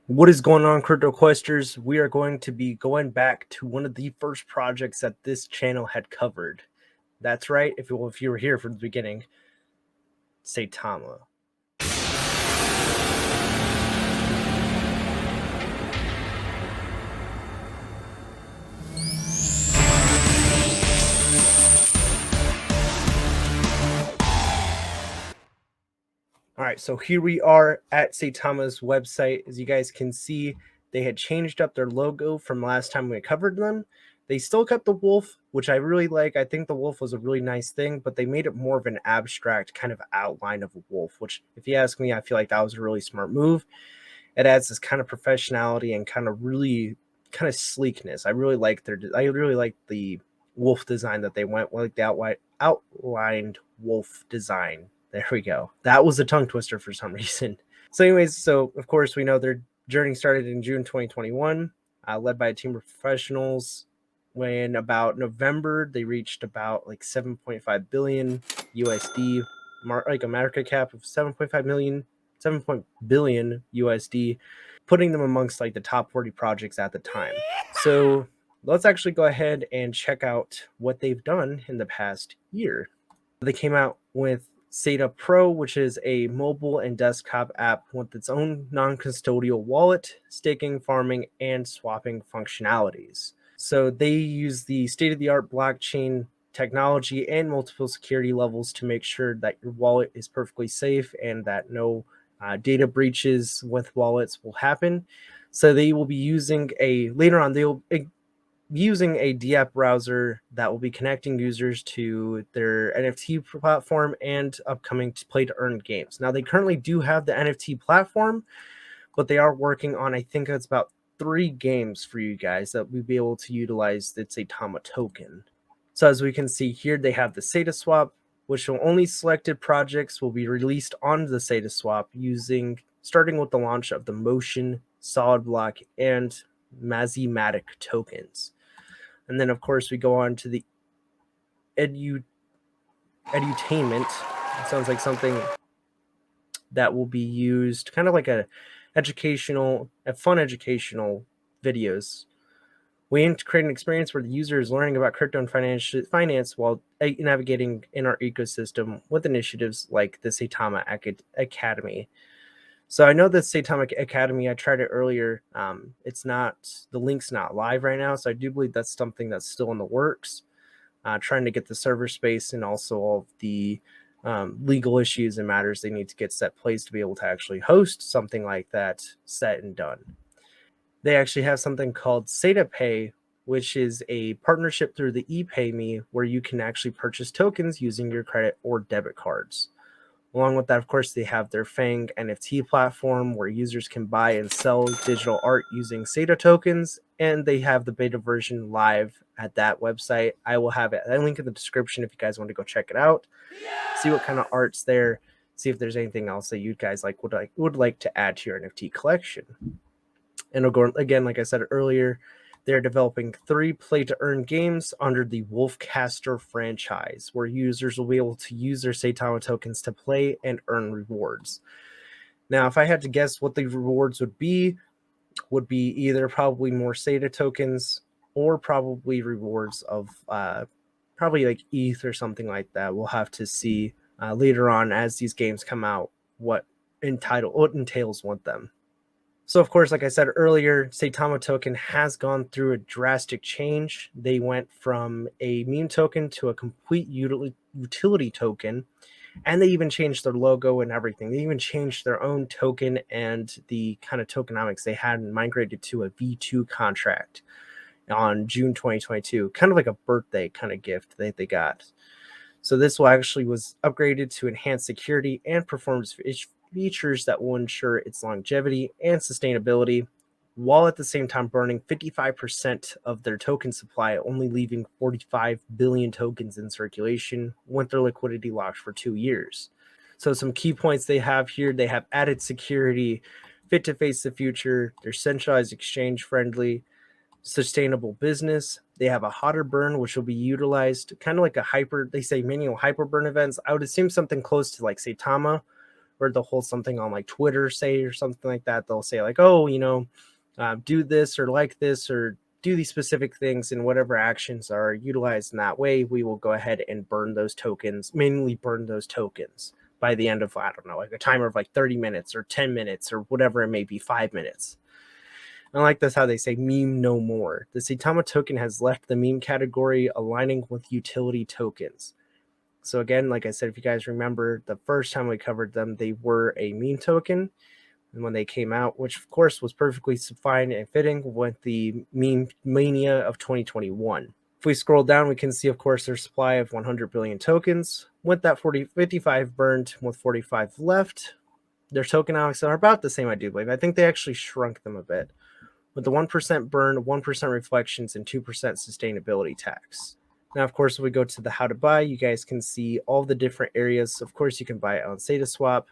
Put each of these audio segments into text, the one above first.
What is going on, Crypto Questers? We are going to be going back to one of the first projects that this channel had covered. That's right, if you were here from the beginning, Saitama. All right, so here we are at Saitama's website. As you guys can see, they had changed up their logo from last time we covered them. They still kept the wolf, which I really like. I think the wolf was a really nice thing, but they made it more of an abstract kind of outline of a wolf, which, if you ask me, I feel like that was a really smart move. It adds this kind of professionality and kind of really kind of sleekness. I really like the wolf design that they went with, like the outlined wolf design. There we go. That was a tongue twister for some reason. So, anyways, so of course we know their journey started in June 2021, led by a team of professionals. When about November, they reached about like 7.5 billion USD, like a market cap of 7 billion USD, putting them amongst like the top 40 projects at the time. So let's actually go ahead and check out what they've done in the past year. They came out with SaitaPro, which is a mobile and desktop app with its own non-custodial wallet, staking, farming, and swapping functionalities. So they use the state-of-the-art blockchain technology and multiple security levels to make sure that your wallet is perfectly safe and that no data breaches with wallets will happen. So they will be using they'll using a DApp browser that will be connecting users to their NFT platform and upcoming play to earn games. Now, they currently do have the NFT platform, but they are working on, I think it's about 3 games for you guys that we'll be able to utilize the Saitama token. So as we can see here, they have the SaitaSwap, which will only selected projects will be released on the SaitaSwap starting with the launch of the Motion, Solid Block, and Mazimatic tokens. And then, of course, we go on to the edutainment. It sounds like something that will be used kind of like a fun educational videos. We aim to create an experience where the user is learning about crypto and finance while navigating in our ecosystem with initiatives like the Saitama Academy. So I know the Saitama Academy, I tried it earlier. The link's not live right now. So I do believe that's something that's still in the works. Trying to get the server space and also all of the legal issues and matters they need to get set place to be able to actually host something like that set and done. They actually have something called SaitaPay, which is a partnership through the ePayMe where you can actually purchase tokens using your credit or debit cards. Along with that, of course, they have their Fang NFT platform where users can buy and sell digital art using Saita tokens, and they have the beta version live at that website. I will have a link in the description if you guys want to go check it out, see what kind of art's there, see if there's anything else that you guys would like to add to your NFT collection. And again, like I said earlier, they're developing 3 play-to-earn games under the Wolfcaster franchise, where users will be able to use their Saitama tokens to play and earn rewards. Now, if I had to guess what the rewards would be either probably more Saita tokens or probably rewards of probably like ETH or something like that. We'll have to see later on as these games come out what entails with them. So, of course, like I said earlier, Saitama token has gone through a drastic change. They went from a meme token to a complete utility token, and they even changed their logo and everything. They even changed their own token and the kind of tokenomics they had and migrated to a V2 contract on June 2022, kind of like a birthday kind of gift that they got. So this was upgraded to enhance security and performance features that will ensure its longevity and sustainability, while at the same time burning 55% of their token supply, only leaving 45 billion tokens in circulation with their liquidity locked for 2 years. So some key points they have here: they have added security, fit to face the future, they're centralized exchange friendly, sustainable business. They have a hotter burn, which will be utilized kind of like manual hyper burn events. I would assume something close to like Saitama, or they'll hold something on like Twitter, say, or something like that. They'll say like, oh, do this or like this or do these specific things, and whatever actions are utilized in that way, we will go ahead and burn those tokens, manually burn those tokens by the end of, I don't know, like a timer of like 30 minutes or 10 minutes or whatever it may be, 5 minutes. I like this how they say meme no more. The Saitama token has left the meme category, aligning with utility tokens. So again, like I said, if you guys remember the first time we covered them, they were a meme token. And when they came out, which of course was perfectly fine and fitting with the meme mania of 2021. If we scroll down, we can see, of course, their supply of 100 billion tokens. With that 55 burned, with 45 left, their tokenomics are about the same, I do believe. I think they actually shrunk them a bit. With the 1% burn, 1% reflections, and 2% sustainability tax. Now, of course, if we go to the how to buy, you guys can see all the different areas. Of course, you can buy it on SaitaSwap,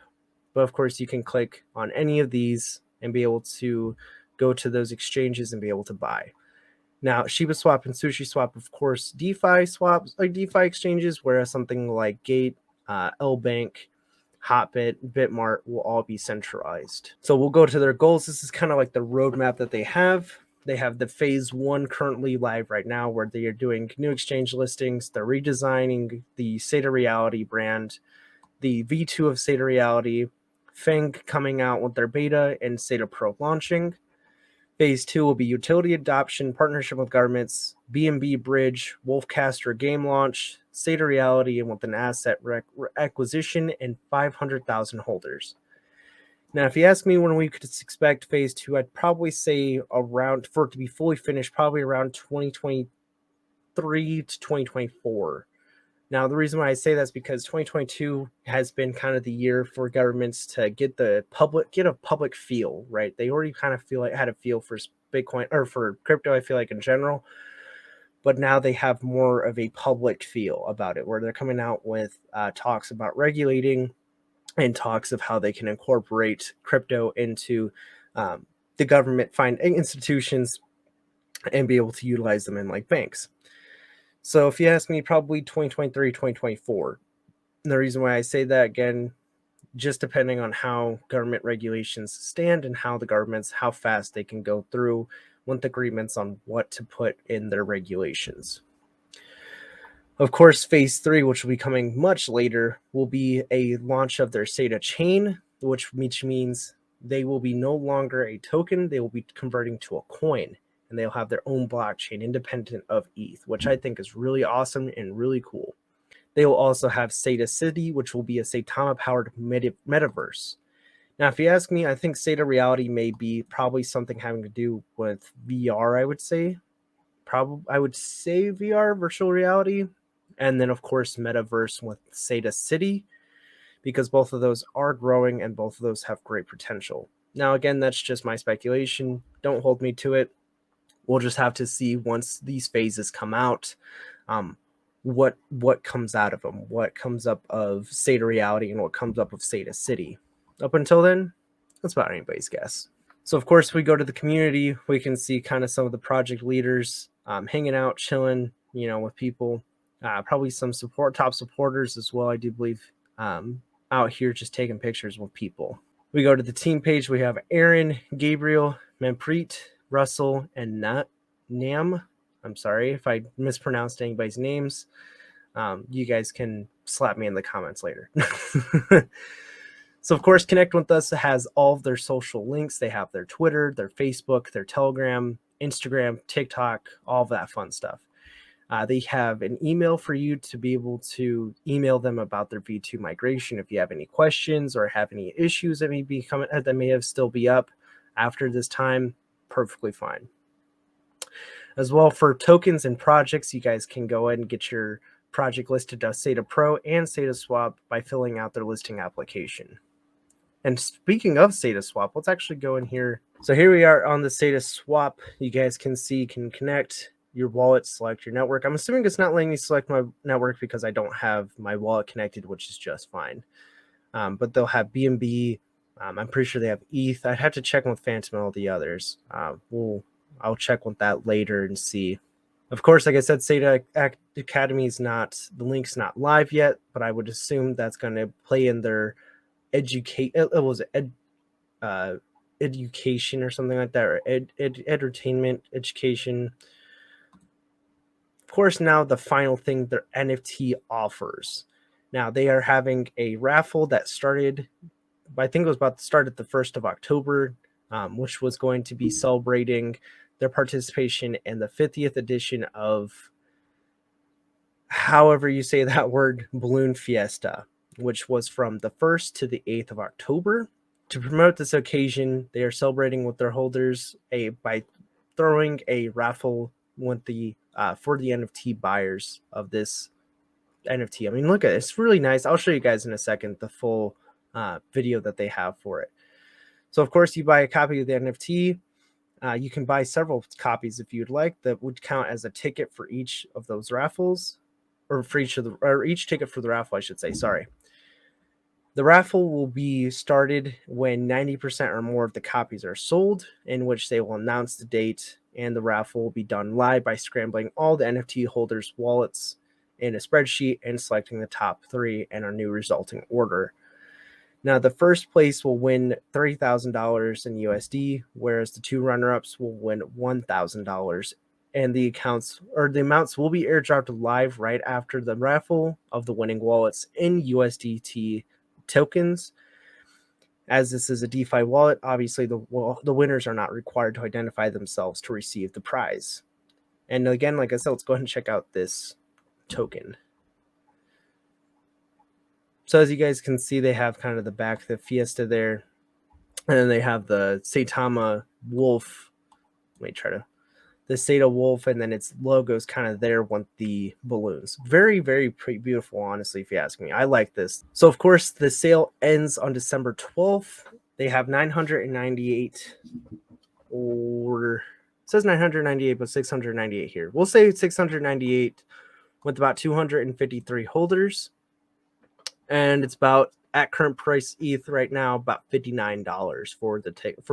but of course, you can click on any of these and be able to go to those exchanges and be able to buy. Now, ShibaSwap and SushiSwap, of course, DeFi swaps, like DeFi exchanges, whereas something like Gate, LBank, Hotbit, Bitmart will all be centralized. So we'll go to their goals. This is kind of like the roadmap that they have. They have the phase 1 currently live right now, where they are doing new exchange listings. They're redesigning the Saita Reality brand, the V2 of Saita Reality, Fang coming out with their beta, and SaitaPro launching. Phase 2 will be utility adoption, partnership with governments, BNB bridge, Wolfcaster game launch, Saita Reality, and with an asset acquisition and 500,000 holders. Now, if you ask me when we could expect phase 2, I'd probably say around, for it to be fully finished, probably around 2023 to 2024. Now, the reason why I say that's because 2022 has been kind of the year for governments to get a public feel, right? They already kind of had a feel for Bitcoin or for crypto, I feel like in general, but now they have more of a public feel about it, where they're coming out with talks about regulating and talks of how they can incorporate crypto into the government institutions and be able to utilize them in like banks. So if you ask me, probably 2023, 2024. And the reason why I say that, again, just depending on how government regulations stand and how fast they can go through with agreements on what to put in their regulations. Of course, phase 3, which will be coming much later, will be a launch of their Saita chain, which means they will be no longer a token. They will be converting to a coin, and they'll have their own blockchain independent of ETH, which I think is really awesome and really cool. They will also have Saita City, which will be a Saitama-powered metaverse. Now, if you ask me, I think Saita Reality may be probably something having to do with VR, I would say. I would say VR, virtual reality. And then, of course, metaverse with Saita City, because both of those are growing and both of those have great potential. Now, again, that's just my speculation. Don't hold me to it. We'll just have to see once these phases come out, what comes out of them, what comes up of Saita Reality and what comes up of Saita City. Up until then, that's about anybody's guess. So, of course, we go to the community. We can see kind of some of the project leaders hanging out, chilling, with people. Probably some top supporters as well, I do believe, out here just taking pictures with people. We go to the team page. We have Aaron, Gabriel, Manpreet, Russell, and Nam. I'm sorry if I mispronounced anybody's names. You guys can slap me in the comments later. So, of course, Connect with Us has all of their social links. They have their Twitter, their Facebook, their Telegram, Instagram, TikTok, all of that fun stuff. They have an email for you to be able to email them about their V2 migration if you have any questions or have any issues that may have still be up after this time. Perfectly fine. As well, for tokens and projects, you guys can go ahead and get your project listed to SaitaPro and SaitaSwap by filling out their listing application. And speaking of SaitaSwap, let's actually go in here. So here we are on the SaitaSwap. You guys can see, you can connect your wallet, select your network. I'm assuming it's not letting me select my network because I don't have my wallet connected, which is just fine. But they'll have BNB. I'm pretty sure they have ETH. I'd have to check with Phantom and all the others. I'll check with that later and see. Of course, like I said, Saita Academy the link's not live yet, but I would assume that's going to play in their education or something like that, or entertainment, education. Of course, now the final thing, their NFT offers. Now they are having a raffle that started, I think it was about to start at the 1st of October, which was going to be celebrating their participation in the 50th edition of, however you say that word, Balloon Fiesta, which was from the 1st to the 8th of October. To promote this occasion, they are celebrating with their holders by throwing a raffle with the for the NFT buyers of this NFT. I mean, look at it. It's really nice. I'll show you guys in a second the full video that they have for it. So, of course, you buy a copy of the NFT. You can buy several copies if you'd like. That would count as a ticket for each of those raffles, or for each ticket for the raffle, I should say. Sorry. The raffle will be started when 90% or more of the copies are sold, in which they will announce the date, and the raffle will be done live by scrambling all the NFT holders' wallets in a spreadsheet and selecting the top 3 in a new resulting order. Now, the first place will win $30,000 in USD, whereas the 2 runner-ups will win $1,000. And the amounts will be airdropped live right after the raffle of the winning wallets in USDT tokens. As this is a DeFi wallet, obviously the winners are not required to identify themselves to receive the prize. And again, like I said, let's go ahead and check out this token. So as you guys can see, they have kind of the back, the Fiesta there, and then they have the Saitama Wolf. Let me try to the Saita Wolf, and then its logo's kind of there with the balloons. Very, very pretty beautiful, honestly, if you ask me. I like this. So, of course, the sale ends on December 12th. They have 998, or it says 998, but 698 here. We'll say 698 with about 253 holders. And it's about, at current price ETH right now, about $59 for the ticket.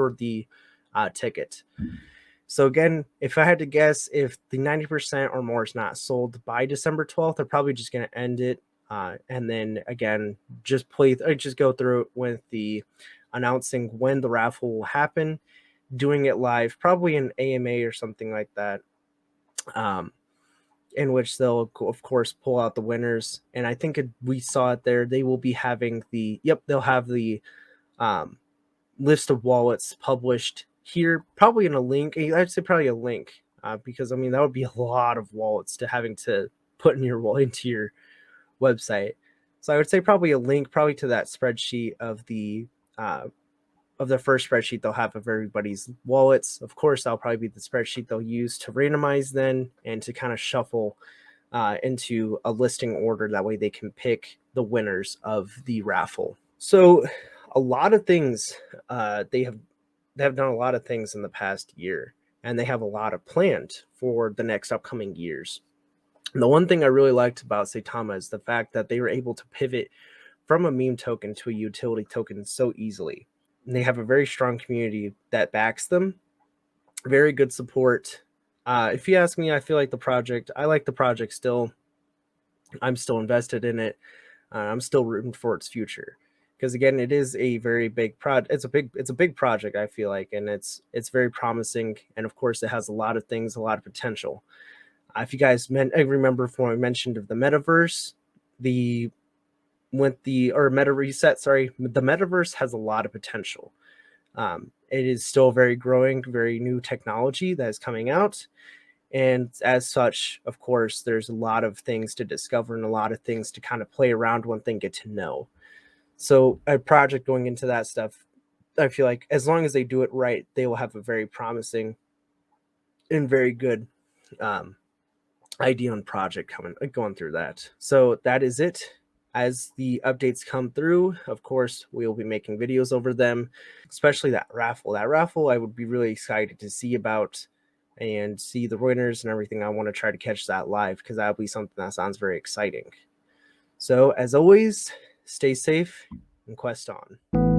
So again, if I had to guess, if the 90% or more is not sold by December 12th, they're probably just going to end it. And then again, just go through it with the announcing when the raffle will happen, doing it live, probably an AMA or something like that, in which they'll, of course, pull out the winners. And I think we saw it there. They will be having they'll have the list of wallets published here, probably in a link. I'd say probably a link, because I mean that would be a lot of wallets to having to put into your website. So I would say probably a link, probably to that spreadsheet of the first spreadsheet they'll have of everybody's wallets. Of course, that'll probably be the spreadsheet they'll use to randomize then and to kind of shuffle into a listing order. That way they can pick the winners of the raffle. So a lot of things, they have done a lot of things in the past year, and they have a lot of planned for the next upcoming years. And the one thing I really liked about Saitama is the fact that they were able to pivot from a meme token to a utility token so easily. And they have a very strong community that backs them. Very good support. If you ask me, I like the project still. I'm still invested in it. I'm still rooting for its future, because again, it is a very big project. It's a big project, I feel like, and it's very promising. And of course, it has a lot of things, a lot of potential. If you guys remember when I mentioned of the metaverse, the meta reset, sorry, the metaverse has a lot of potential. It is still very growing, very new technology that is coming out. And as such, of course, there's a lot of things to discover and a lot of things to kind of play around with and get to know. So a project going into that stuff, I feel like as long as they do it right, they will have a very promising and very good idea on project going through that. So that is it. As the updates come through, of course, we will be making videos over them, especially that raffle. That raffle I would be really excited to see about and see the winners and everything. I want to try to catch that live, because that'll be something that sounds very exciting. So as always, stay safe and quest on.